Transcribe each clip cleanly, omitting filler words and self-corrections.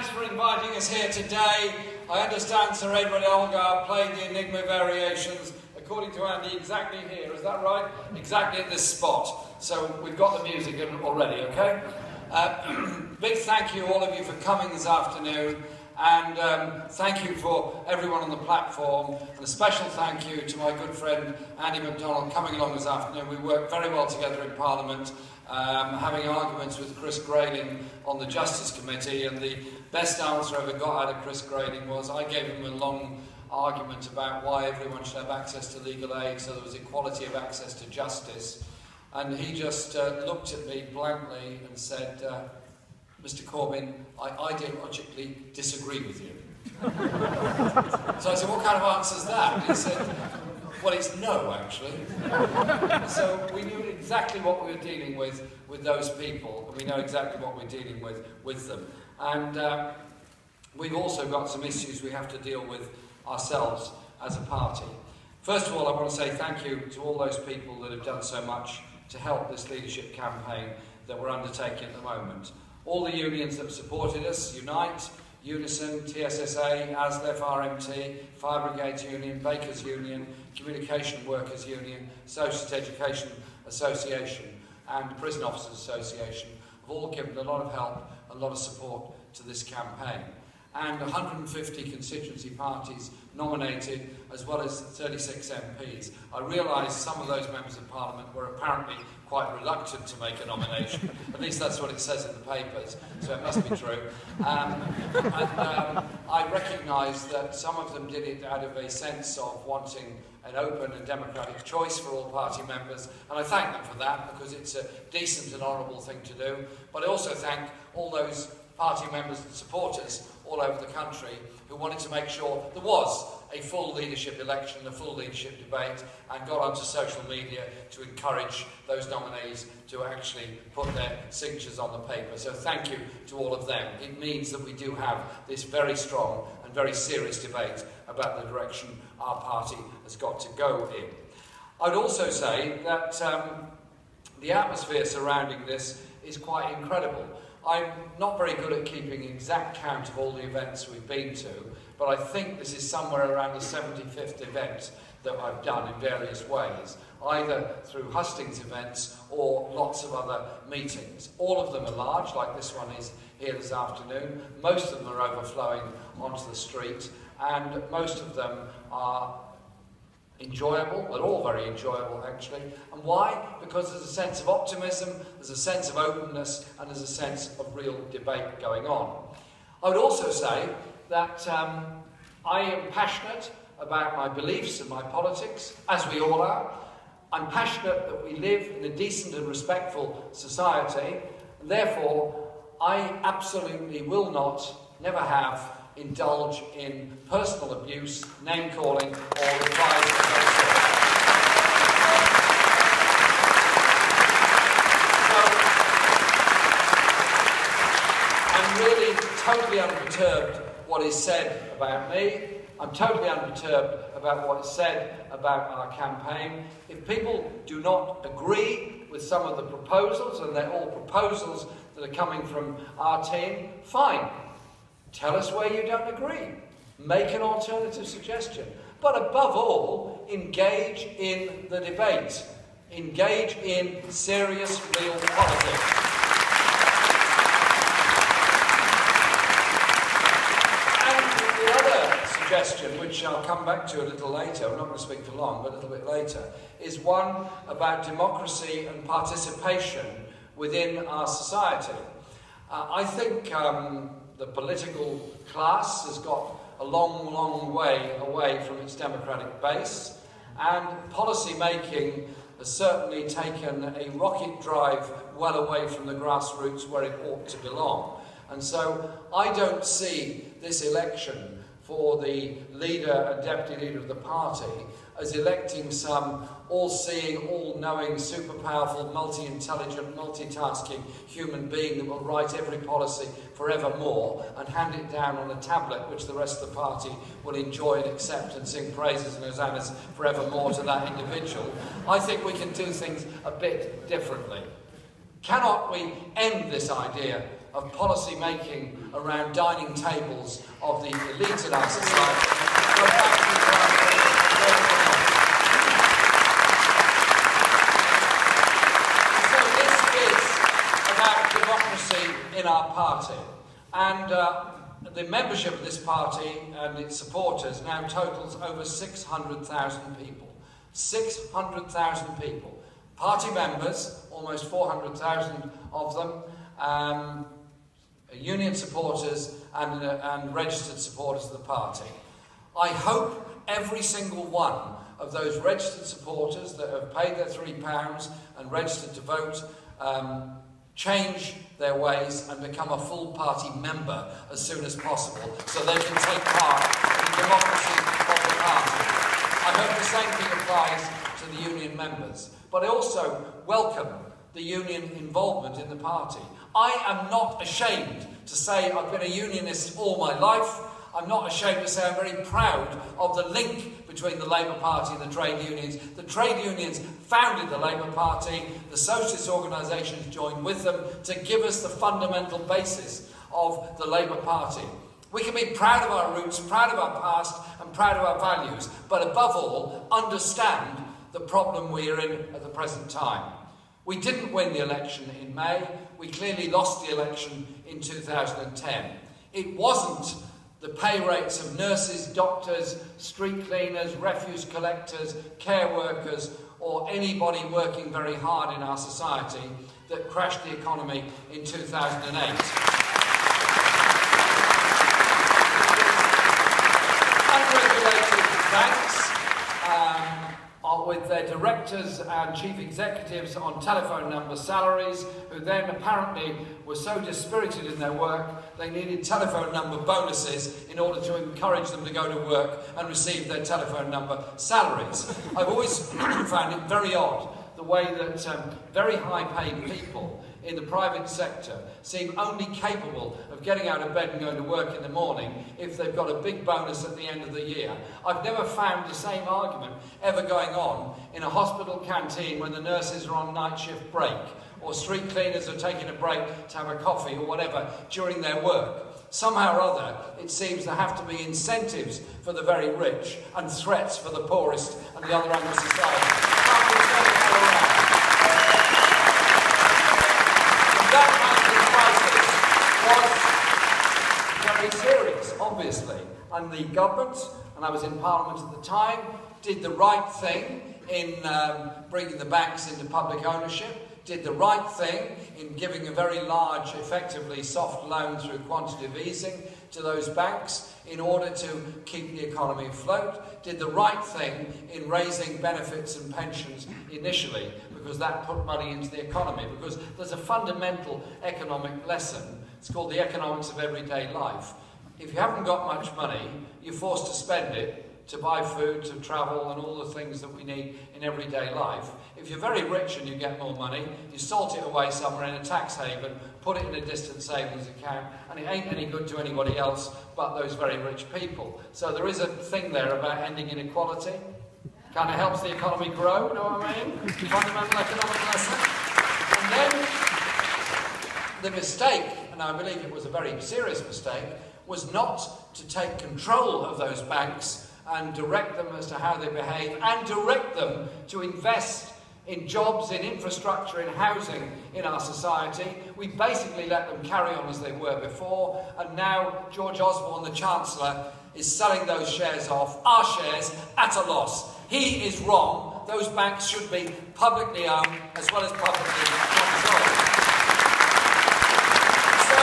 thanks for inviting us here today. I understand Sir Edward Elgar played the Enigma variations, according to Andy, exactly here. Is that right? Exactly at this spot. So we've got the music already, okay? Big thank you, all of you, for coming this afternoon. And thank you for everyone on the platform. And a special thank you to my good friend Andy MacDonald coming along this afternoon. We worked very well together in Parliament, having arguments with Chris Grayling on the Justice Committee. And the best answer I ever got out of Chris Grayling was I gave him a long argument about why everyone should have access to legal aid, so there was equality of access to justice. And he just looked at me blankly and said, Mr. Corbyn, I ideologically disagree with you. So I said, what kind of answer is that? And he said, well, it's no, actually. So we knew exactly what we were dealing with those people, and we know exactly what we're dealing with them. And we've also got some issues we have to deal with ourselves as a party. First of all, I want to say thank you to all those people that have done so much to help this leadership campaign that we're undertaking at the moment. All the unions that have supported us, Unite, Unison, TSSA, ASLEF, RMT, Fire Brigades Union, Bakers Union, Communication Workers Union, Socialist Education Association and Prison Officers Association have all given a lot of help and a lot of support to this campaign. And 150 constituency parties nominated, as well as 36 MPs. I realise some of those members of Parliament were apparently quite reluctant to make a nomination. At least that's what it says in the papers, so it must be true. I recognise that some of them did it out of a sense of wanting an open and democratic choice for all party members, and I thank them for that, because it's a decent and honourable thing to do. But I also thank all those party members and supporters all over the country who wanted to make sure there was a full leadership election, a full leadership debate, and got onto social media to encourage those nominees to actually put their signatures on the paper. So thank you to all of them. It means that we do have this very strong and very serious debate about the direction our party has got to go in. I'd also say that the atmosphere surrounding this is quite incredible. I'm not very good at keeping exact count of all the events we've been to, but I think this is somewhere around the 75th event that I've done in various ways, either through hustings events or lots of other meetings. All of them are large, like this one is here this afternoon. Most of them are overflowing onto the street, and most of them are enjoyable. They're all very enjoyable, actually. And why? Because there's a sense of optimism, there's a sense of openness, and there's a sense of real debate going on. I would also say that I am passionate about my beliefs and my politics, as we all are. I'm passionate that we live in a decent and respectful society, and therefore I absolutely will not, never have, indulge in personal abuse, name-calling, or reprisal. I'm really totally unperturbed what is said about me. I'm totally unperturbed about what is said about our campaign. If people do not agree with some of the proposals, and they're all proposals that are coming from our team, fine. Tell us where you don't agree. Make an alternative suggestion. But above all, engage in the debate. Engage in serious, real politics. And the other suggestion, which I'll come back to a little later, I'm not going to speak for long, but a little bit later, is one about democracy and participation within our society. I think the political class has got a long, long way away from its democratic base, and policy making has certainly taken a rocket drive well away from the grassroots where it ought to belong. And so I don't see this election for the leader and deputy leader of the party as electing some all-seeing, all-knowing, super-powerful, multi-intelligent, multitasking human being that will write every policy forevermore and hand it down on a tablet which the rest of the party will enjoy and accept and sing praises and hosannas forevermore to that individual. I think we can do things a bit differently. Cannot we end this idea of policy making around dining tables of the elite in our society. So this is about democracy in our party. And the membership of this party and its supporters now totals over 600,000 people. 600,000 people. Party members, almost 400,000 of them, union supporters and registered supporters of the party. I hope every single one of those registered supporters that have paid their £3 and registered to vote change their ways and become a full party member as soon as possible so they can take part in the democracy of the party. I hope the same thing applies to the union members. But I also welcome the union involvement in the party. I am not ashamed to say I've been a unionist all my life. I'm not ashamed to say I'm very proud of the link between the Labour Party and the trade unions. The trade unions founded the Labour Party. The socialist organisations joined with them to give us the fundamental basis of the Labour Party. We can be proud of our roots, proud of our past and proud of our values, but above all, understand the problem we're in at the present time. We didn't win the election in May. We clearly lost the election in 2010. It wasn't the pay rates of nurses, doctors, street cleaners, refuse collectors, care workers, or anybody working very hard in our society that crashed the economy in 2008. Unregulated banks, with their directors and chief executives on telephone number salaries, who then apparently were so dispirited in their work they needed telephone number bonuses in order to encourage them to go to work and receive their telephone number salaries. I've always found it very odd the way that very high-paid people in the private sector seem only capable of getting out of bed and going to work in the morning if they've got a big bonus at the end of the year. I've never found the same argument ever going on in a hospital canteen when the nurses are on night shift break, or street cleaners are taking a break to have a coffee or whatever during their work. Somehow or other, it seems there have to be incentives for the very rich and threats for the poorest and the other end of society. That banking crisis was very serious, obviously, and the government, and I was in Parliament at the time, did the right thing in bringing the banks into public ownership, did the right thing in giving a very large, effectively soft loan through quantitative easing to those banks in order to keep the economy afloat, did the right thing in raising benefits and pensions initially, because that put money into the economy, because there's a fundamental economic lesson. It's called the economics of everyday life. If you haven't got much money, you're forced to spend it to buy food, to travel, and all the things that we need in everyday life. If you're very rich and you get more money, you salt it away somewhere in a tax haven, put it in a distant savings account, and it ain't any good to anybody else but those very rich people. So there is a thing there about ending inequality. Kind of helps the economy grow, you know what I mean? Fundamental economic lesson. And then the mistake, and I believe it was a very serious mistake, was not to take control of those banks and direct them as to how they behave, and direct them to invest in jobs, in infrastructure, in housing in our society. We basically let them carry on as they were before, and now George Osborne, the Chancellor, is selling those shares off, our shares, at a loss. He is wrong. Those banks should be publicly owned as well as publicly controlled. So,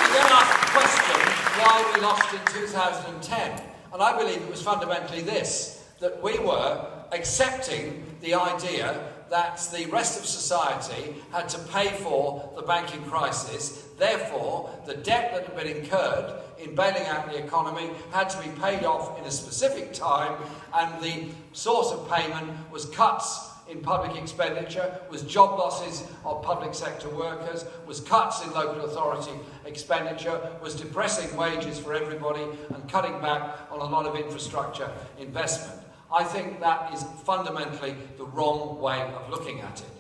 we then ask the question, why we lost in 2010. And I believe it was fundamentally this, that we were accepting the idea that the rest of society had to pay for the banking crisis. Therefore, the debt that had been incurred in bailing out the economy had to be paid off in a specific time, and the source of payment was cuts in public expenditure, was job losses of public sector workers, was cuts in local authority expenditure, was depressing wages for everybody and cutting back on a lot of infrastructure investment. I think that is fundamentally the wrong way of looking at it.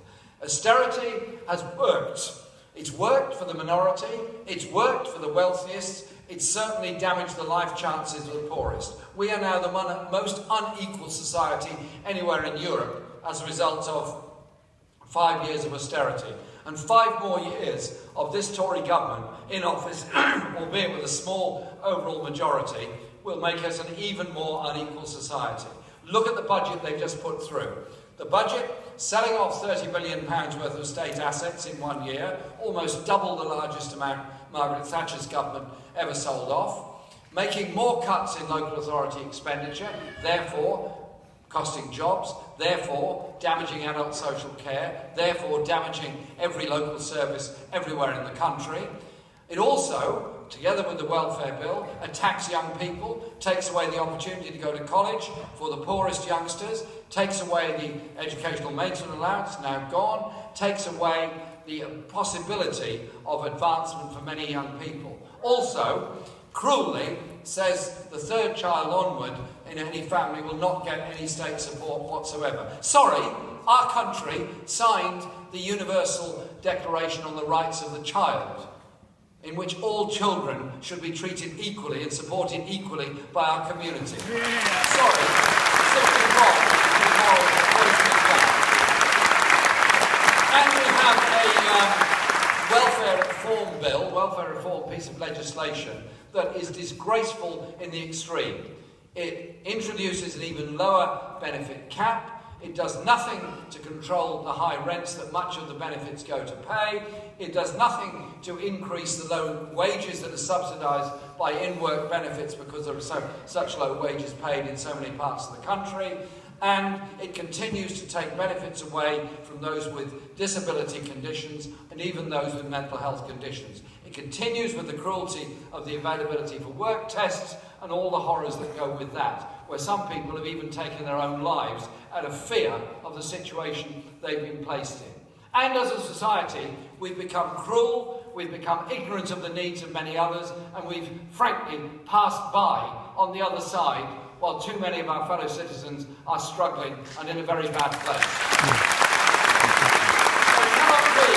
Austerity has worked It's worked for the minority, it's worked for the wealthiest, it's certainly damaged the life chances of the poorest. We are now the most unequal society anywhere in Europe as a result of 5 years of austerity. And 5 more years of this Tory government in office, albeit with a small overall majority, will make us an even more unequal society. Look at the budget they've just put through. The budget, selling off £30 billion worth of state assets in 1 year, almost double the largest amount Margaret Thatcher's government ever sold off, making more cuts in local authority expenditure, therefore costing jobs, therefore damaging adult social care, therefore damaging every local service everywhere in the country. It also, together with the welfare bill, attacks young people, takes away the opportunity to go to college for the poorest youngsters, takes away the educational maintenance allowance, now gone, takes away the possibility of advancement for many young people. Also, cruelly, says the 3rd child onward in any family will not get any state support whatsoever. Sorry, our country signed the Universal Declaration on the Rights of the Child, in which all children should be treated equally and supported equally by our community. Sorry, simply wrong in how it's been done. And we have a welfare reform bill, welfare reform piece of legislation that is disgraceful in the extreme. It introduces an even lower benefit cap. It does nothing to control the high rents that much of the benefits go to pay. It does nothing to increase the low wages that are subsidised by in-work benefits because there are such low wages paid in so many parts of the country. And it continues to take benefits away from those with disability conditions and even those with mental health conditions. It continues with the cruelty of the availability for work tests and all the horrors that go with that, where some people have even taken their own lives out of fear of the situation they've been placed in. And as a society, we've become cruel, we've become ignorant of the needs of many others, and we've frankly passed by on the other side while too many of our fellow citizens are struggling and in a very bad place. So it cannot be,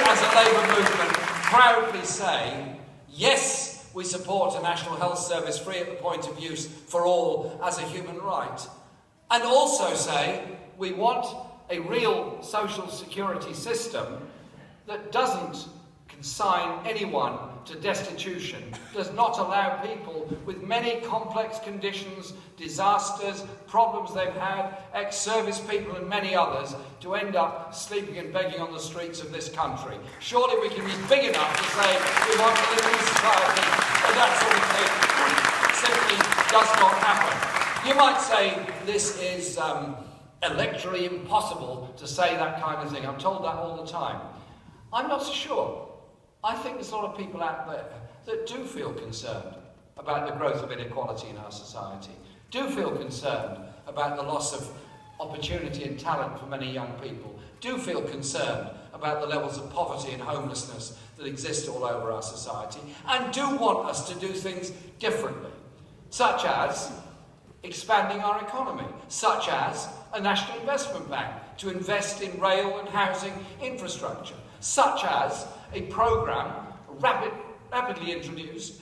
as a Labour movement, proudly say, yes, we support a National Health Service free at the point of use for all as a human right, and also say we want a real social security system that doesn't consign anyone to destitution, does not allow people with many complex conditions, disasters, problems they've had, ex-service people and many others, to end up sleeping and begging on the streets of this country. Surely we can be big enough to say we want to live in a society where that sort of thing simply does not happen. You might say this is electorally impossible to say that kind of thing. I'm told that all the time. I'm not so sure. I think there's a lot of people out there that do feel concerned about the growth of inequality in our society, do feel concerned about the loss of opportunity and talent for many young people, do feel concerned about the levels of poverty and homelessness that exist all over our society, and do want us to do things differently, such as expanding our economy, such as a national investment bank to invest in rail and housing infrastructure, such as a programme rapidly introduced.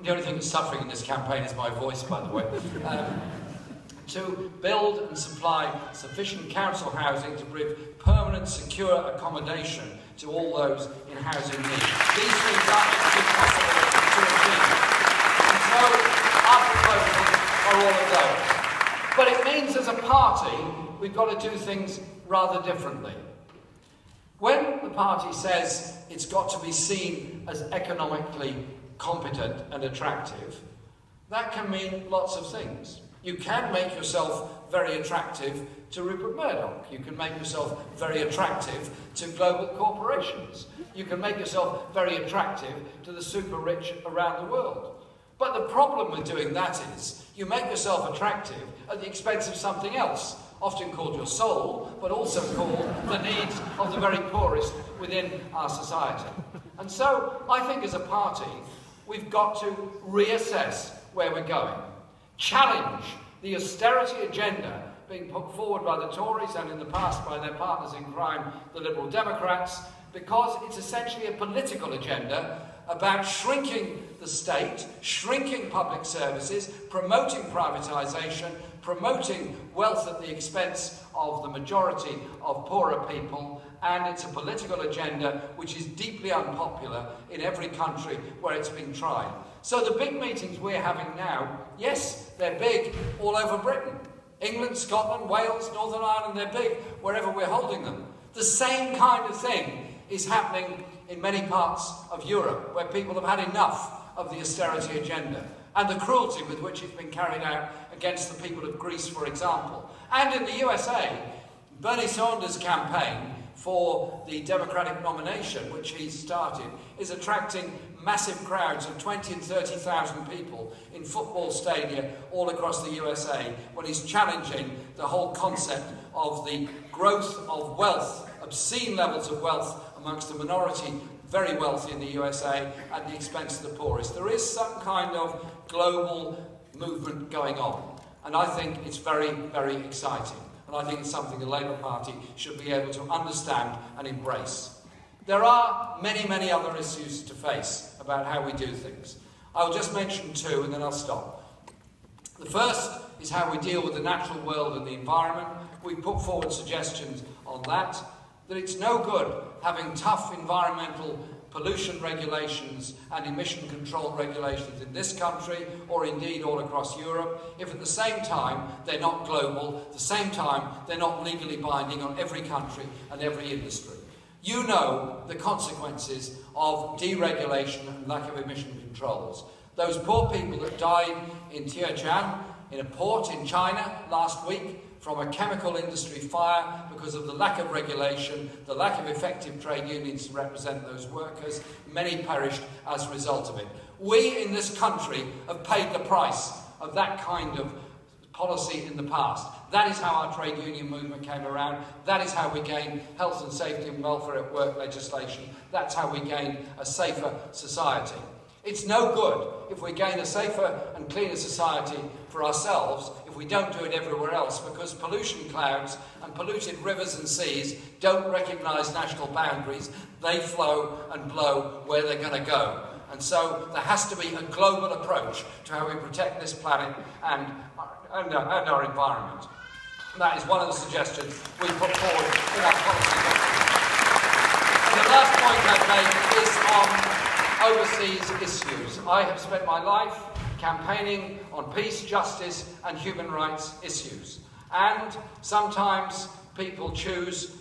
The only thing that's suffering in this campaign is my voice, by the way. To build and supply sufficient council housing to give permanent, secure accommodation to all those in housing need. These things are actually possible to achieve. And so our proposals are all of those. But it means as a party, we've got to do things rather differently. When the party says it's got to be seen as economically competent and attractive, that can mean lots of things. You can make yourself very attractive to Rupert Murdoch. You can make yourself very attractive to global corporations. You can make yourself very attractive to the super rich around the world. But the problem with doing that is you make yourself attractive at the expense of something else, often called your soul, but also called the needs of the very poorest within our society. And so I think as a party, we've got to reassess where we're going, challenge the austerity agenda being put forward by the Tories and in the past by their partners in crime, the Liberal Democrats, because it's essentially a political agenda about shrinking the state, shrinking public services, promoting privatisation, promoting wealth at the expense of the majority of poorer people, and it's a political agenda which is deeply unpopular in every country where it's been tried. So the big meetings we're having now, yes, they're big all over Britain. England, Scotland, Wales, Northern Ireland, they're big wherever we're holding them. The same kind of thing is happening in many parts of Europe, where people have had enough of the austerity agenda and the cruelty with which it's been carried out against the people of Greece, for example. And in the USA, Bernie Sanders' campaign for the Democratic nomination, which he started, is attracting massive crowds of 20 and 30,000 people in football stadia all across the USA when he's challenging the whole concept of the growth of wealth, obscene levels of wealth amongst the minority, very wealthy in the USA, at the expense of the poorest. There is some kind of global movement going on, and I think it's very, very exciting. And I think it's something the Labour Party should be able to understand and embrace. There are many, many other issues to face about how we do things. I'll just mention two and then I'll stop. The first is how we deal with the natural world and the environment. We've put forward suggestions on that it's no good having tough environmental pollution regulations and emission control regulations in this country, or indeed all across Europe, if at the same time they're not global, at the same time they're not legally binding on every country and every industry. You know the consequences of deregulation and lack of emission controls. Those poor people that died in Tianjin, in a port in China last week, from a chemical industry fire because of the lack of regulation, the lack of effective trade unions to represent those workers. Many perished as a result of it. We in this country have paid the price of that kind of policy in the past. That is how our trade union movement came around. That is how we gained health and safety and welfare at work legislation. That's how we gained a safer society. It's no good if we gain a safer and cleaner society for ourselves if we don't do it everywhere else, because pollution clouds and polluted rivers and seas don't recognise national boundaries. They flow and blow where they're going to go. And so there has to be a global approach to how we protect this planet and our environment. And that is one of the suggestions we put forward in our policy document. And the last point I've made is on overseas issues. I have spent my life campaigning on peace, justice and human rights issues. And sometimes people choose